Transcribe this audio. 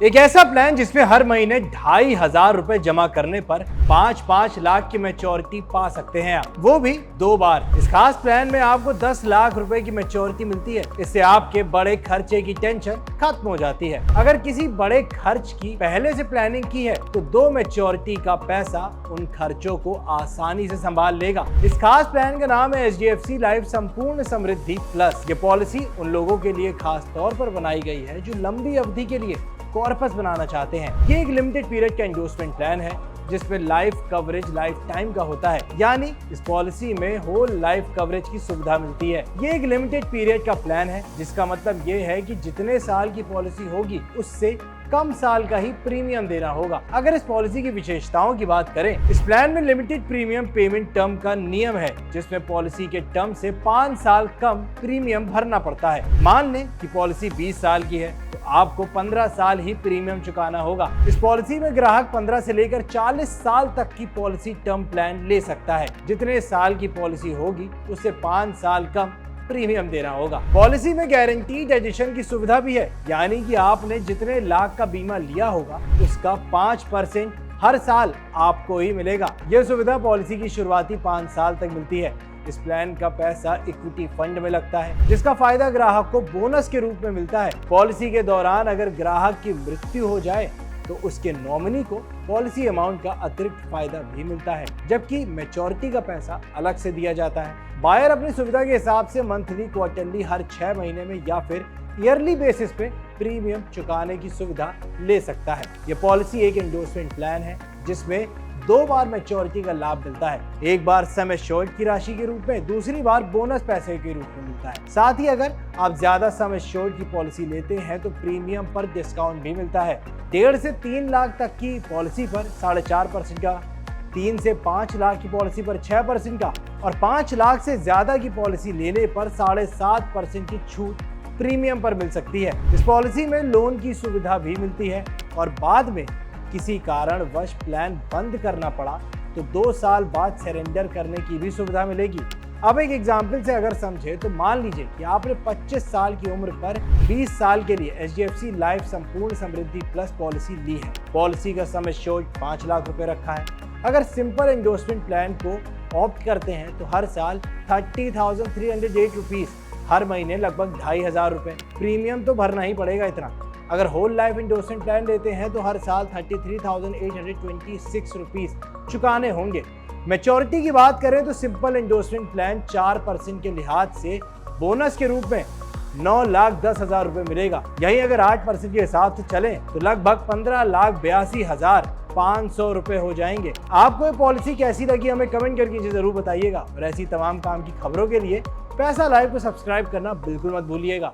एक ऐसा प्लान जिसमें हर महीने 2,500 रुपए जमा करने पर 5-5 लाख की मैच्योरिटी पा सकते हैं आप, वो भी 2 बार। इस खास प्लान में आपको 10 लाख रुपए की मैच्योरिटी मिलती है। इससे आपके बड़े खर्चे की टेंशन खत्म हो जाती है। अगर किसी बड़े खर्च की पहले से प्लानिंग की है तो 2 मैच्योरिटी का पैसा उन खर्चों को आसानी से संभाल लेगा। इस खास प्लान का नाम है HDFC लाइफ संपूर्ण समृद्धि प्लस। ये पॉलिसी उन लोगों के लिए खास तौर पर बनाई गई है जो लंबी अवधि के लिए कॉर्पस बनाना चाहते हैं। ये एक लिमिटेड पीरियड का एंडोर्समेंट प्लान है जिसमें लाइफ कवरेज लाइफ टाइम का होता है, यानी इस पॉलिसी में होल लाइफ कवरेज की सुविधा मिलती है। ये एक लिमिटेड पीरियड का प्लान है जिसका मतलब ये है कि जितने साल की पॉलिसी होगी उससे कम साल का ही प्रीमियम देना होगा। अगर इस पॉलिसी की विशेषताओं की बात करें, इस प्लान में लिमिटेड प्रीमियम पेमेंट टर्म का नियम है जिसमें पॉलिसी के टर्म से 5 साल कम प्रीमियम भरना पड़ता है। मान लें कि पॉलिसी 20 साल की है तो आपको 15 साल ही प्रीमियम चुकाना होगा। इस पॉलिसी में ग्राहक 15 से लेकर 40 साल तक की पॉलिसी टर्म प्लान ले सकता है। जितने साल की पॉलिसी होगी उससे 5 साल कम प्रीमियम देना होगा। पॉलिसी में गारंटीड एडिशन की सुविधा भी है, यानी कि आपने जितने लाख का बीमा लिया होगा उसका 5% हर साल आपको ही मिलेगा। यह सुविधा पॉलिसी की शुरुआती 5 साल तक मिलती है। इस प्लान का पैसा इक्विटी फंड में लगता है जिसका फायदा ग्राहक को बोनस के रूप में मिलता है। पॉलिसी के दौरान अगर ग्राहक की मृत्यु हो जाए तो उसके नॉमिनी को पॉलिसी अमाउंट का अतिरिक्त फायदा भी मिलता है, जबकि मैच्योरिटी का पैसा अलग से दिया जाता है। बायर अपनी सुविधा के हिसाब से मंथली, क्वार्टरली, हर 6 महीने में या फिर ईयरली बेसिस पे प्रीमियम चुकाने की सुविधा ले सकता है। ये पॉलिसी एक एंडोर्समेंट प्लान है जिसमें 2 बार मैच्योरिटी का लाभ मिलता है। एक बार सम एश्योर्ड की राशि के रूप में, दूसरी बार बोनस पैसे के रूप में मिलता है। साथ ही अगर आप ज्यादा सम एश्योर्ड की पॉलिसी लेते हैं तो प्रीमियम पर डिस्काउंट भी मिलता है। 1.5 से 3 लाख तक की पॉलिसी पर 4.5% का, 3 से 5 लाख की पॉलिसी पर 6% का और 5 लाख से ज्यादा की पॉलिसी लेने पर 7.5% की छूट प्रीमियम पर मिल सकती है। इस पॉलिसी में लोन की सुविधा भी मिलती है और बाद में किसी कारणवश प्लान बंद करना पड़ा तो 2 साल बाद सरेंडर करने की भी सुविधा मिलेगी। अब एक एग्जाम्पल से अगर समझे तो मान लीजिए कि आपने 25 साल की उम्र पर 20 साल के लिए HDFC लाइफ संपूर्ण समृद्धि प्लस पॉलिसी ली है। पॉलिसी का सम एश्योर्ड 5 लाख रुपए रखा है। अगर सिंपल एंडोर्समेंट प्लान को ऑप्ट करते हैं तो हर साल 30,308 रुपीज, हर महीने लगभग 2,500 रुपए प्रीमियम तो भरना ही पड़ेगा इतना। अगर होल लाइफ एंडोर्समेंट प्लान लेते हैं तो हर साल 33,826 रुपीज चुकाने होंगे। मैच्योरिटी की बात करें तो सिंपल एंडोर्समेंट प्लान 4% के लिहाज से बोनस के रूप में 9,10,000 रुपए मिलेगा। यही अगर 8% के हिसाब से चलें तो लगभग 15,82,500 रुपए हो जाएंगे। आपको ये पॉलिसी कैसी लगी हमें कमेंट करके जरूर बताइएगा और ऐसी तमाम काम की खबरों के लिए पैसा लाइव को सब्सक्राइब करना बिल्कुल मत भूलिएगा।